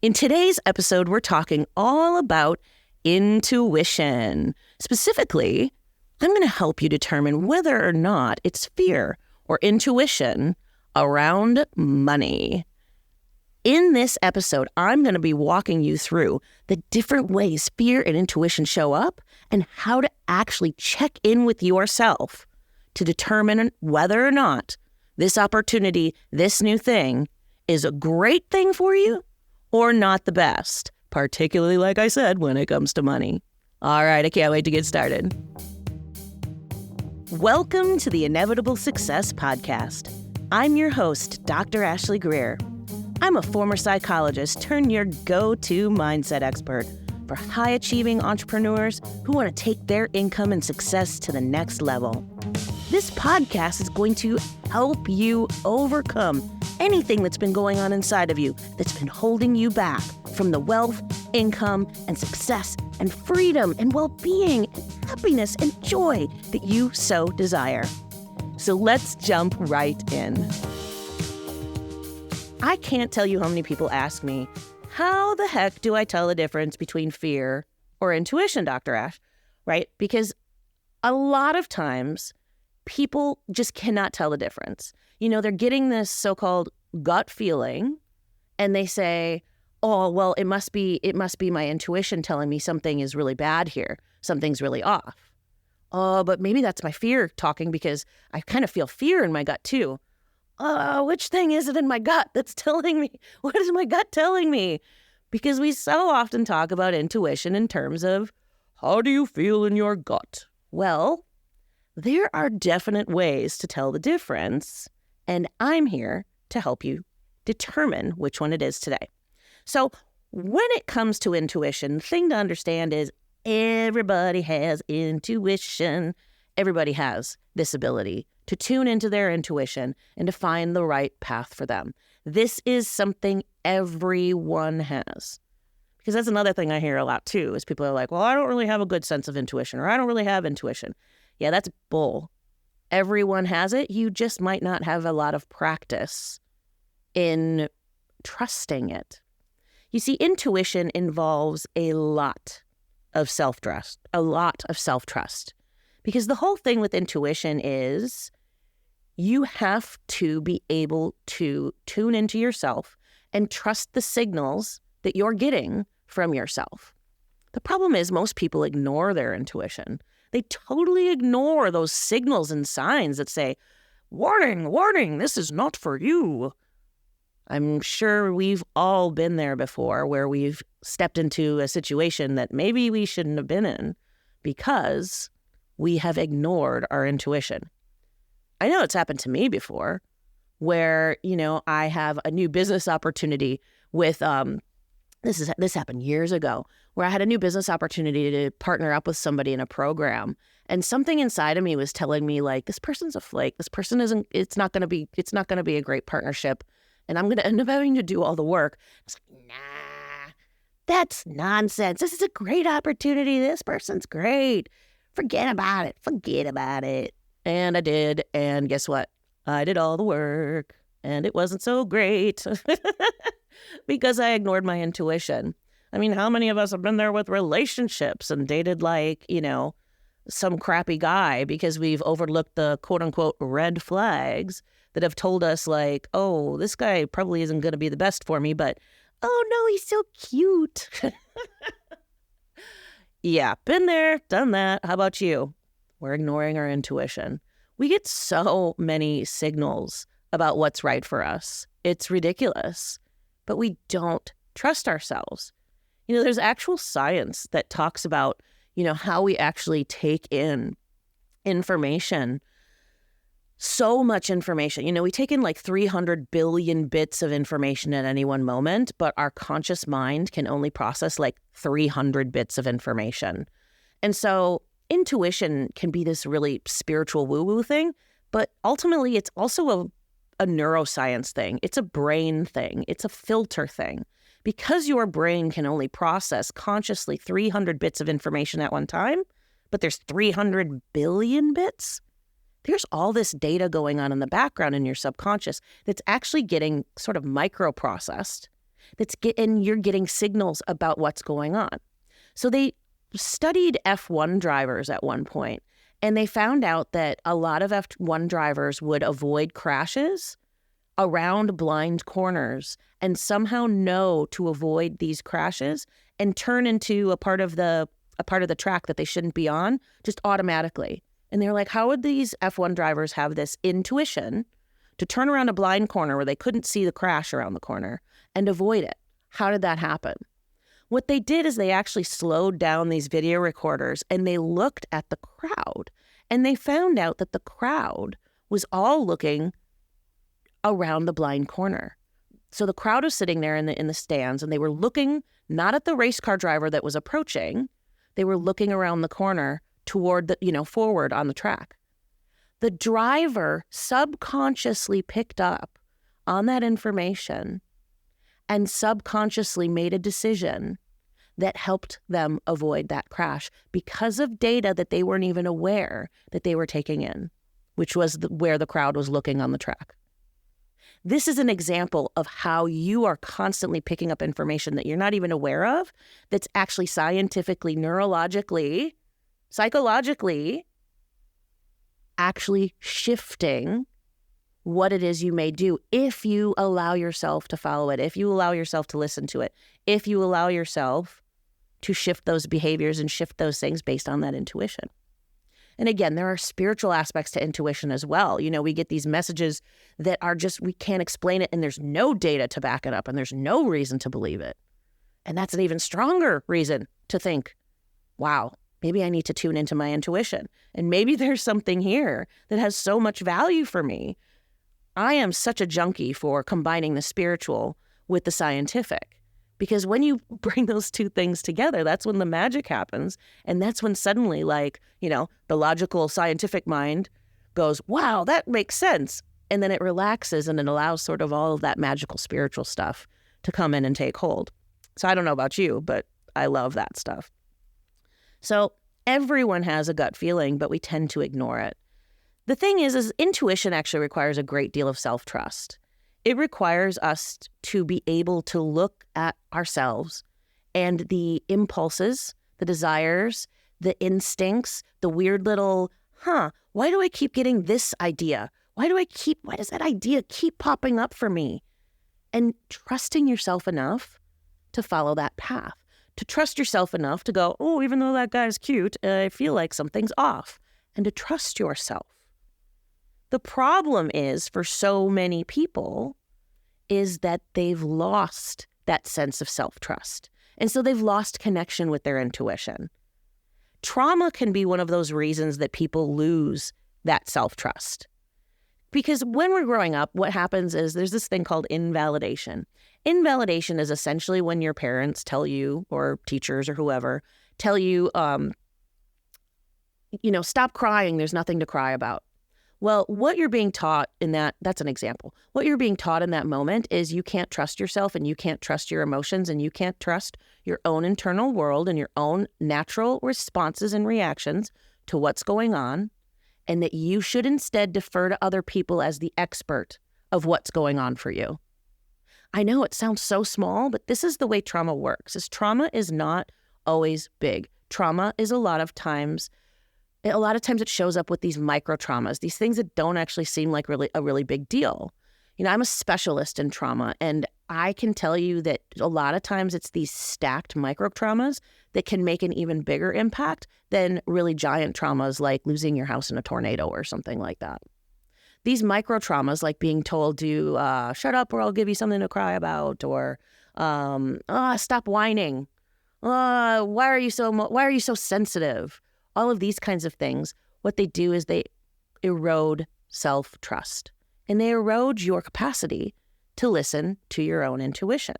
In today's episode, we're talking all about intuition. Specifically, I'm going to help you determine whether or not it's fear or intuition around money. In this episode, I'm going to be walking you through the different ways fear and intuition show up and how to actually check in with yourself to determine whether or not this opportunity, this new thing, is a great thing for you or not the best, particularly, like I said, when it comes to money. All right, I can't wait to get started. Welcome to the Inevitable Success Podcast. I'm your host, Dr. Ashley Greer. I'm a former psychologist turned your go-to mindset expert for high-achieving entrepreneurs who want to take their income and success to the next level. This podcast is going to help you overcome anything that's been going on inside of you that's been holding you back from the wealth, income, and success, and freedom, and well-being, and happiness, and joy that you so desire. So let's jump right in. I can't tell you how many people ask me, how the heck do I tell the difference between fear or intuition, Dr. Ash? Right? Because a lot of times, people just cannot tell the difference. You know, they're getting this so-called gut feeling, and they say, oh, well, it must be my intuition telling me something is really bad here. Something's really off. Oh, but maybe that's my fear talking because I kind of feel fear in my gut too. Which thing is it in my gut that's telling me? What is my gut telling me? Because we so often talk about intuition in terms of, how do you feel in your gut? Well, there are definite ways to tell the difference, and I'm here to help you determine which one it is today. So when it comes to intuition, the thing to understand is everybody has intuition. Everybody has this ability to tune into their intuition and to find the right path for them. This is something everyone has. Because that's another thing I hear a lot too, is people are like, well, I don't really have a good sense of intuition, or I don't really have intuition. Yeah, that's bull. Everyone has it. You just might not have a lot of practice in trusting it. You see, intuition involves a lot of self-trust, because the whole thing with intuition is you have to be able to tune into yourself and trust the signals that you're getting from yourself. The problem is most people ignore their intuition. They totally ignore those signals and signs that say, warning, warning, this is not for you. I'm sure we've all been there before where we've stepped into a situation that maybe we shouldn't have been in because we have ignored our intuition. I know it's happened to me before where, I have a new business opportunity with, this happened years ago, where I had a new business opportunity to partner up with somebody in a program. And something inside of me was telling me, like, this person's a flake. This person it's not going to be a great partnership. And I'm going to end up having to do all the work. I was like, nah, that's nonsense. This is a great opportunity. This person's great. Forget about it. And I did. And guess what? I did all the work. And it wasn't so great because I ignored my intuition. I mean, how many of us have been there with relationships and dated some crappy guy because we've overlooked the quote unquote red flags that have told us like, oh, this guy probably isn't going to be the best for me, but oh no, he's so cute. Yeah, been there, done that. How about you? We're ignoring our intuition. We get so many signals about what's right for us. It's ridiculous, but we don't trust ourselves. There's actual science that talks about, how we actually take in information. So much information. We take in like 300 billion bits of information at any one moment, but our conscious mind can only process like 300 bits of information. And so intuition can be this really spiritual woo-woo thing, but ultimately it's also a neuroscience thing. It's a brain thing. It's a filter thing. Because your brain can only process consciously 300 bits of information at one time, but there's 300 billion bits, there's all this data going on in the background in your subconscious that's actually getting sort of microprocessed. and you're getting signals about what's going on. So they studied F1 drivers at one point, and they found out that a lot of F1 drivers would avoid crashes around blind corners and somehow know to avoid these crashes and turn into a part of the track that they shouldn't be on just automatically. And they're like, how would these F1 drivers have this intuition to turn around a blind corner where they couldn't see the crash around the corner and avoid it? How did that happen? What they did is they actually slowed down these video recorders and they looked at the crowd, and they found out that the crowd was all looking around the blind corner. So the crowd was sitting there in the stands, and they were looking not at the race car driver that was approaching. They were looking around the corner toward forward on the track. The driver subconsciously picked up on that information and subconsciously made a decision that helped them avoid that crash because of data that they weren't even aware that they were taking in, which was where the crowd was looking on the track. This is an example of how you are constantly picking up information that you're not even aware of, that's actually scientifically, neurologically, psychologically actually shifting what it is you may do if you allow yourself to follow it, if you allow yourself to listen to it, if you allow yourself to shift those behaviors and shift those things based on that intuition. And again, there are spiritual aspects to intuition as well. We get these messages that are just, we can't explain it, and there's no data to back it up, and there's no reason to believe it. And that's an even stronger reason to think, wow, maybe I need to tune into my intuition. And maybe there's something here that has so much value for me. I am such a junkie for combining the spiritual with the scientific, because when you bring those two things together, that's when the magic happens. And that's when suddenly, the logical scientific mind goes, wow, that makes sense. And then it relaxes and it allows sort of all of that magical spiritual stuff to come in and take hold. So I don't know about you, but I love that stuff. So everyone has a gut feeling, but we tend to ignore it. The thing is intuition actually requires a great deal of self-trust. It requires us to be able to look at ourselves and the impulses, the desires, the instincts, the weird little, why do I keep getting this idea? Why does that idea keep popping up for me? And trusting yourself enough to follow that path, to trust yourself enough to go, oh, even though that guy's cute, I feel like something's off, and to trust yourself. The problem is, for so many people, is that they've lost that sense of self-trust. And so they've lost connection with their intuition. Trauma can be one of those reasons that people lose that self-trust. Because when we're growing up, what happens is there's this thing called invalidation. Invalidation is essentially when your parents tell you, or teachers or whoever, tell you, stop crying, there's nothing to cry about. Well, what you're being taught that's an example. What you're being taught in that moment is you can't trust yourself, and you can't trust your emotions, and you can't trust your own internal world and your own natural responses and reactions to what's going on, and that you should instead defer to other people as the expert of what's going on for you. I know it sounds so small, but this is the way trauma works. Trauma is not always big. Trauma is a lot of times it shows up with these micro traumas, these things that don't actually seem like a really big deal. I'm a specialist in trauma, and I can tell you that a lot of times it's these stacked micro traumas that can make an even bigger impact than really giant traumas like losing your house in a tornado or something like that. These micro traumas, like being told to shut up or I'll give you something to cry about, or stop whining. Why are you so sensitive? All of these kinds of things, what they do is they erode self-trust, and they erode your capacity to listen to your own intuition.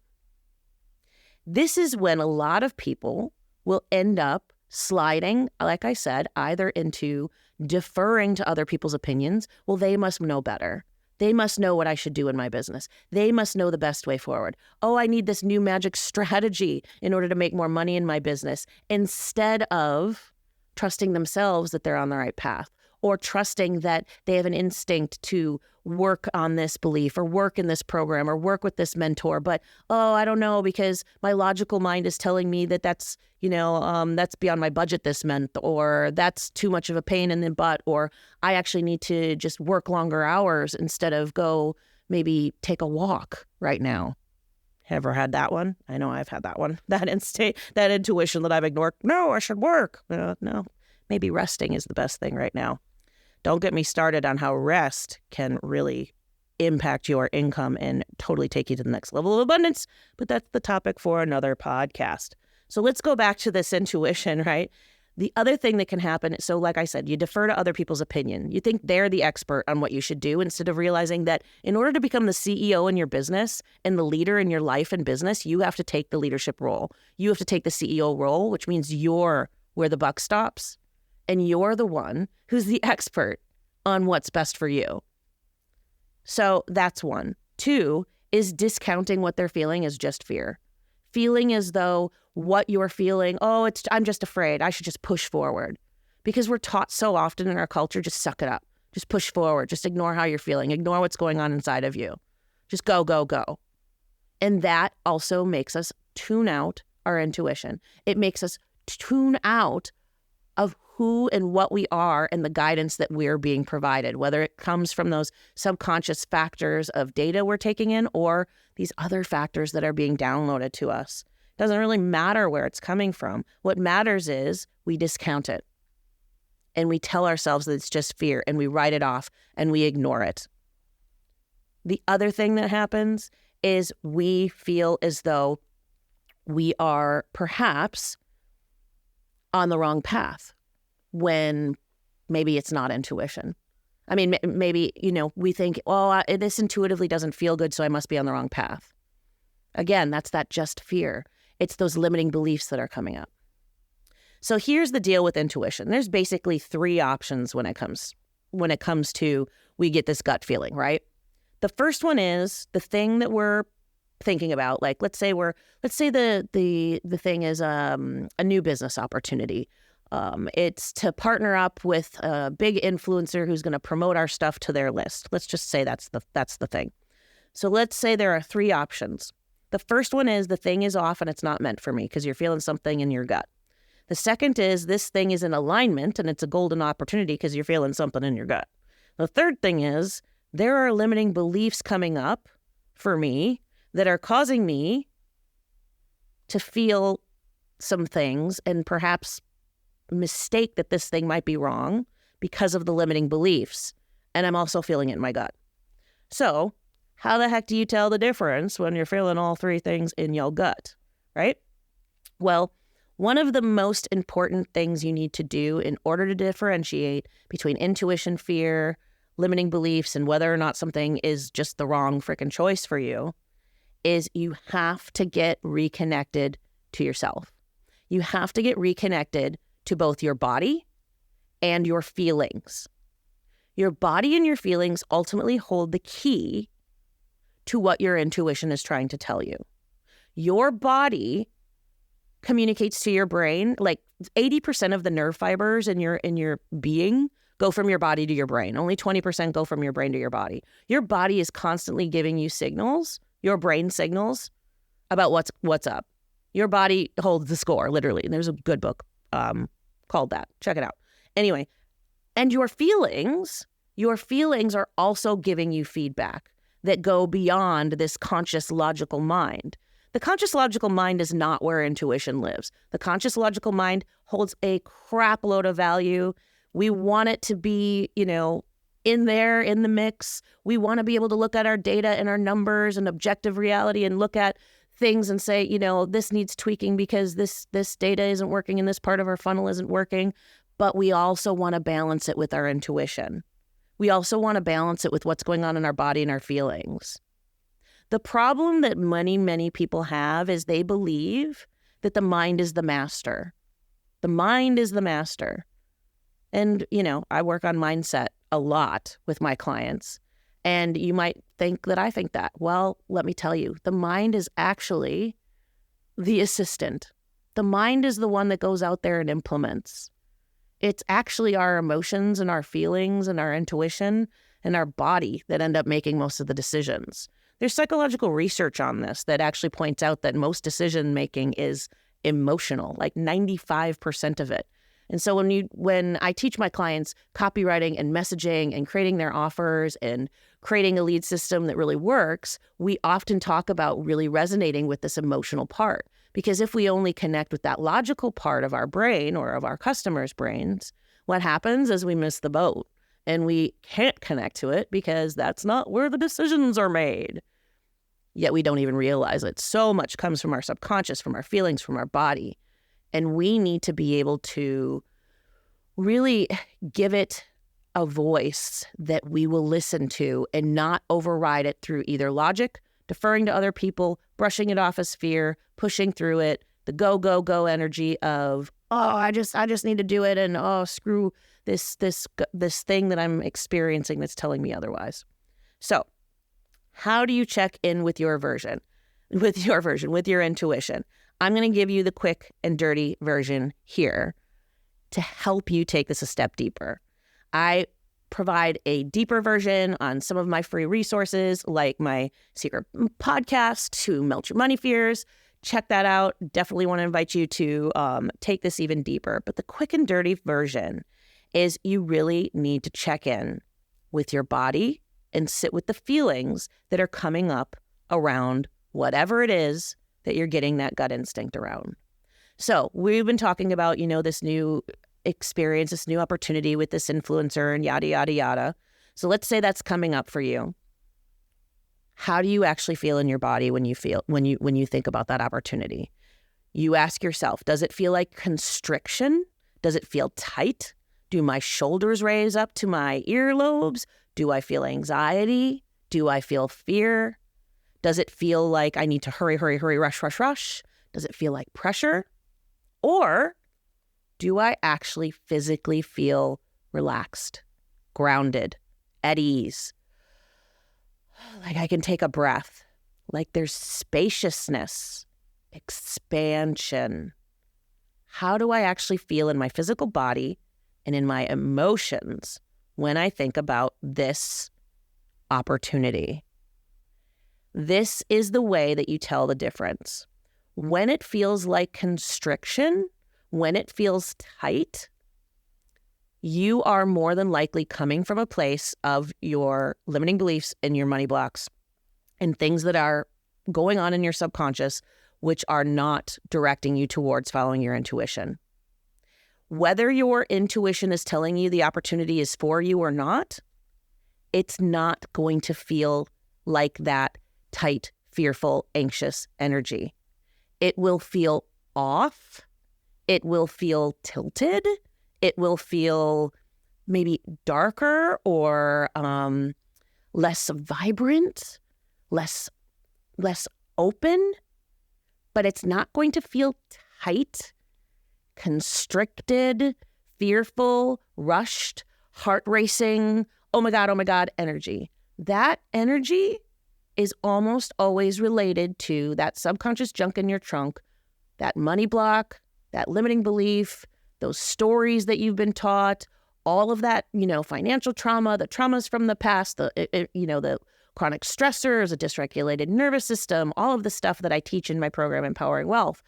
This is when a lot of people will end up sliding, like I said, either into deferring to other people's opinions. Well, they must know better. They must know what I should do in my business. They must know the best way forward. Oh, I need this new magic strategy in order to make more money in my business, instead of trusting themselves that they're on the right path, or trusting that they have an instinct to work on this belief or work in this program or work with this mentor. But, I don't know, because my logical mind is telling me that that's beyond my budget this month, or that's too much of a pain in the butt, or I actually need to just work longer hours instead of go maybe take a walk right now. Ever had that one? I know I've had that one. That intuition that I've ignored. No, I should work. No, maybe resting is the best thing right now. Don't get me started on how rest can really impact your income and totally take you to the next level of abundance. But that's the topic for another podcast. So let's go back to this intuition, right? The other thing that can happen, so like I said, you defer to other people's opinion. You think they're the expert on what you should do instead of realizing that in order to become the CEO in your business and the leader in your life and business, you have to take the leadership role. You have to take the CEO role, which means you're where the buck stops. And you're the one who's the expert on what's best for you. So that's one. Two is discounting what they're feeling as just fear. Feeling as though what you're feeling, I'm just afraid, I should just push forward. Because we're taught so often in our culture, just suck it up. Just push forward. Just ignore how you're feeling. Ignore what's going on inside of you. Just go, go, go. And that also makes us tune out our intuition. It makes us tune out of who and what we are and the guidance that we're being provided, whether it comes from those subconscious factors of data we're taking in or these other factors that are being downloaded to us. It doesn't really matter where it's coming from. What matters is we discount it and we tell ourselves that it's just fear and we write it off and we ignore it. The other thing that happens is we feel as though we are perhaps on the wrong path when maybe it's not intuition. I mean, maybe, we think, this intuitively doesn't feel good, so I must be on the wrong path. Again, that's that just fear. It's those limiting beliefs that are coming up. So here's the deal with intuition. There's basically three options when it comes to we get this gut feeling, right? The first one is the thing that we're thinking about. Like, let's say the thing is a new business opportunity. It's to partner up with a big influencer who's going to promote our stuff to their list. Let's just say that's the thing. So let's say there are three options. The first one is the thing is off and it's not meant for me because you're feeling something in your gut. The second is this thing is in alignment and it's a golden opportunity because you're feeling something in your gut. The third thing is there are limiting beliefs coming up for me that are causing me to feel some things and perhaps mistake that this thing might be wrong because of the limiting beliefs. And I'm also feeling it in my gut. So how the heck do you tell the difference when you're feeling all three things in your gut, right? Well, one of the most important things you need to do in order to differentiate between intuition, fear, limiting beliefs, and whether or not something is just the wrong freaking choice for you is you have to get reconnected to yourself. You have to get reconnected to both your body and your feelings. Your body and your feelings ultimately hold the key to what your intuition is trying to tell you. Your body communicates to your brain, like 80% of the nerve fibers in your being go from your body to your brain. Only 20% go from your brain to your body. Your body is constantly giving you signals, your brain signals about what's up. Your body holds the score, literally. And there's a good book called that. Check it out. Anyway, and your feelings are also giving you feedback that go beyond this conscious logical mind. The conscious logical mind is not where intuition lives. The conscious logical mind holds a crap load of value. We want it to be, in there, in the mix. We want to be able to look at our data and our numbers and objective reality and look at things and say, this needs tweaking because this data isn't working and this part of our funnel isn't working. But we also want to balance it with our intuition. We also want to balance it with what's going on in our body and our feelings. The problem that many, many people have is they believe that the mind is the master. The mind is the master. And, I work on mindset a lot with my clients. And you might think that I think that. Well, let me tell you, the mind is actually the assistant. The mind is the one that goes out there and implements. It's actually our emotions and our feelings and our intuition and our body that end up making most of the decisions. There's psychological research on this that actually points out that most decision making is emotional, like 95% of it. And so when I teach my clients copywriting and messaging and creating their offers and creating a lead system that really works, we often talk about really resonating with this emotional part. Because if we only connect with that logical part of our brain or of our customers' brains, what happens is we miss the boat and we can't connect to it because that's not where the decisions are made. Yet we don't even realize it. So much comes from our subconscious, from our feelings, from our body. And we need to be able to really give it a voice that we will listen to and not override it through either logic, deferring to other people, brushing it off as fear, pushing through it, the go, go, go energy of, oh, I just need to do it, and oh, screw this thing that I'm experiencing that's telling me otherwise. So how do you check in with your version, with your intuition? I'm going to give you the quick and dirty version here to help you take this a step deeper. I provide a deeper version on some of my free resources, like my secret podcast to melt your money fears. Check that out. Definitely want to invite you to take this even deeper. But the quick and dirty version is you really need to check in with your body and sit with the feelings that are coming up around whatever it is that you're getting that gut instinct around. So we've been talking about, this new experience, this new opportunity with this influencer and yada, yada, yada. So let's say that's coming up for you. How do you actually feel in your body when you think about that opportunity? You ask yourself, does it feel like constriction? Does it feel tight? Do my shoulders raise up to my earlobes? Do I feel anxiety? Do I feel fear? Does it feel like I need to hurry, rush, rush, rush? Does it feel like pressure? Or do I actually physically feel relaxed, grounded, at ease? Like I can take a breath, like there's spaciousness, expansion. How do I actually feel in my physical body and in my emotions when I think about this opportunity? This is the way that you tell the difference. When it feels like constriction, when it feels tight, you are more than likely coming from a place of your limiting beliefs and your money blocks and things that are going on in your subconscious, which are not directing you towards following your intuition. Whether your intuition is telling you the opportunity is for you or not, it's not going to feel like that tight, fearful, anxious energy. It will feel off. It will feel tilted. It will feel maybe darker or less vibrant, less open, but it's not going to feel tight, constricted, fearful, rushed, heart racing, oh my God energy. That energy is almost always related to that subconscious junk in your trunk, that money block, that limiting belief, those stories that you've been taught, all of that, financial trauma, the traumas from the past, the chronic stressors, a dysregulated nervous system, all of the stuff that I teach in my program, Empowering Wealth.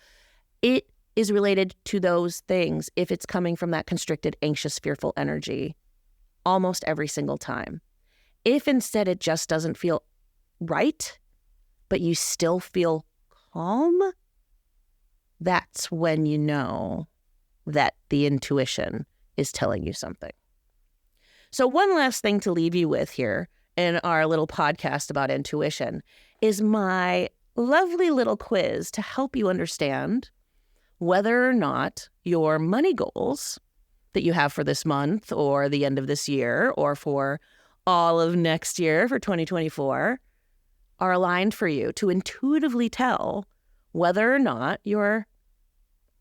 It is related to those things if it's coming from that constricted, anxious, fearful energy almost every single time. If instead it just doesn't feel right, but you still feel calm, that's when you know that the intuition is telling you something. So one last thing to leave you with here in our little podcast about intuition is my lovely little quiz to help you understand whether or not your money goals that you have for this month or the end of this year or for all of next year for 2024 are aligned for you, to intuitively tell whether or not you're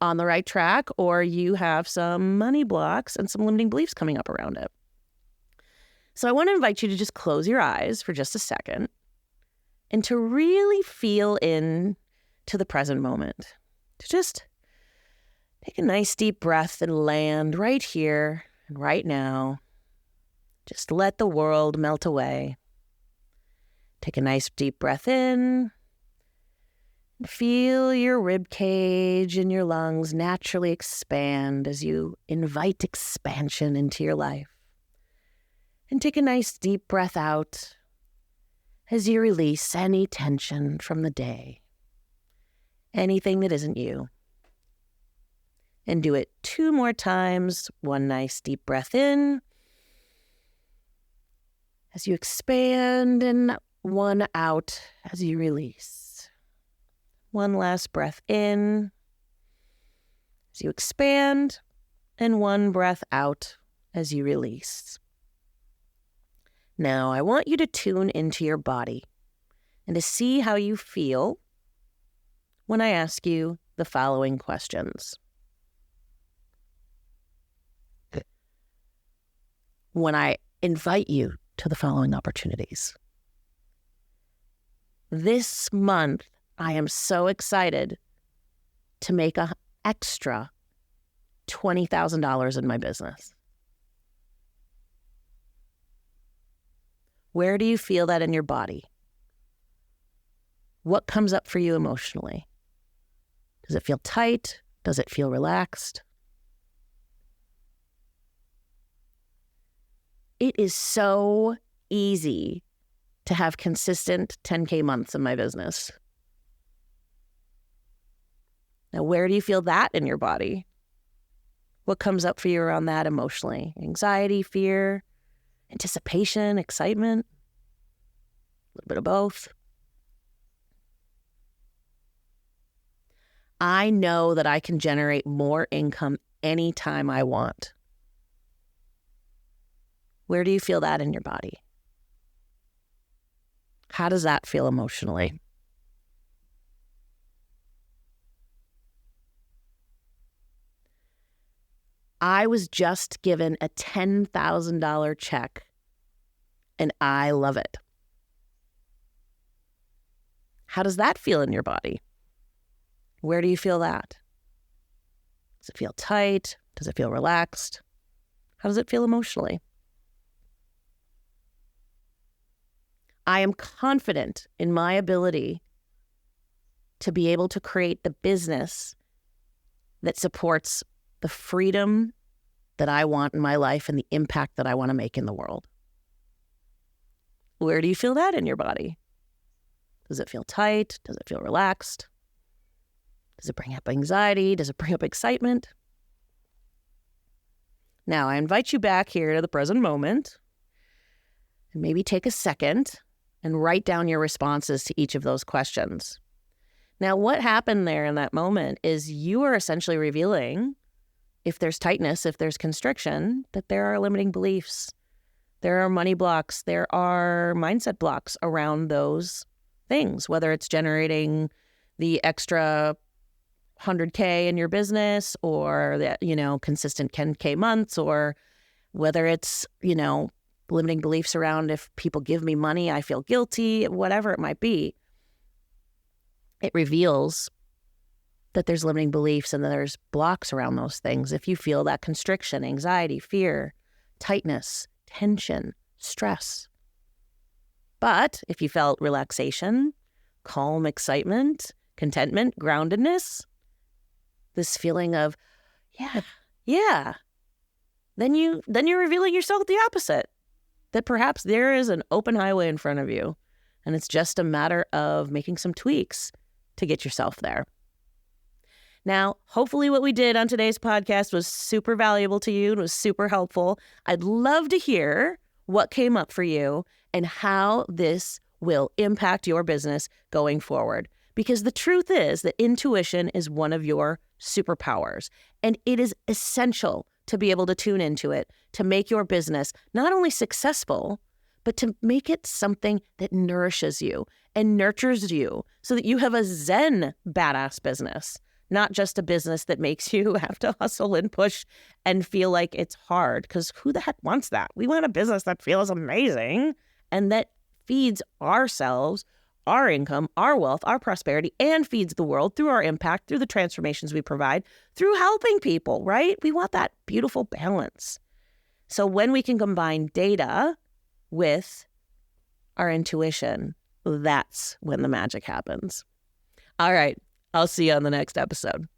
on the right track or you have some money blocks and some limiting beliefs coming up around it. So I want to invite you to just close your eyes for just a second and to really feel in to the present moment, to just Take a nice deep breath and land right here and right now. Just let the world melt away. Take a nice deep breath in. Feel your rib cage and your lungs naturally expand as you invite expansion into your life. And take a nice deep breath out as you release any tension from the day, anything that isn't you. And do it 2 more times. 1 nice deep breath in as you expand, and 1 out as you release. 1 last breath in as you expand, and 1 breath out as you release. Now, I want you to tune into your body and to see how you feel when I ask you the following questions. When I invite you to the following opportunities. This month, I am so excited to make an extra $20,000 in my business. Where do you feel that in your body? What comes up for you emotionally? Does it feel tight? Does it feel relaxed? It is so easy to have consistent 10K months in my business. Now, where do you feel that in your body? What comes up for you around that emotionally? Anxiety, fear, anticipation, excitement? A little bit of both. I know that I can generate more income anytime I want. Where do you feel that in your body? How does that feel emotionally? I was just given a $10,000 check, and I love it. How does that feel in your body? Where do you feel that? Does it feel tight? Does it feel relaxed? How does it feel emotionally? I am confident in my ability to be able to create the business that supports the freedom that I want in my life and the impact that I want to make in the world. Where do you feel that in your body? Does it feel tight? Does it feel relaxed? Does it bring up anxiety? Does it bring up excitement? Now, I invite you back here to the present moment and maybe take a second and write down your responses to each of those questions. Now, what happened there in that moment is you are essentially revealing, if there's tightness, if there's constriction, that there are limiting beliefs. There are money blocks. There are mindset blocks around those things, whether it's generating the extra 100K in your business or that, consistent 10K months, or whether it's, limiting beliefs around if people give me money, I feel guilty, whatever it might be. It reveals that there's limiting beliefs and that there's blocks around those things. If you feel that constriction, anxiety, fear, tightness, tension, stress. But if you felt relaxation, calm, excitement, contentment, groundedness, this feeling of, yeah, then you're revealing yourself the opposite. That perhaps there is an open highway in front of you, and it's just a matter of making some tweaks to get yourself there. Now, hopefully what we did on today's podcast was super valuable to you and was super helpful. I'd love to hear what came up for you and how this will impact your business going forward. Because the truth is that intuition is one of your superpowers, and it is essential to be able to tune into it, to make your business not only successful, but to make it something that nourishes you and nurtures you so that you have a zen badass business, not just a business that makes you have to hustle and push and feel like it's hard, because who the heck wants that? We want a business that feels amazing and that feeds ourselves, our income, our wealth, our prosperity, and feeds the world through our impact, through the transformations we provide, through helping people, right? We want that beautiful balance. So when we can combine data with our intuition, that's when the magic happens. All right. I'll see you on the next episode.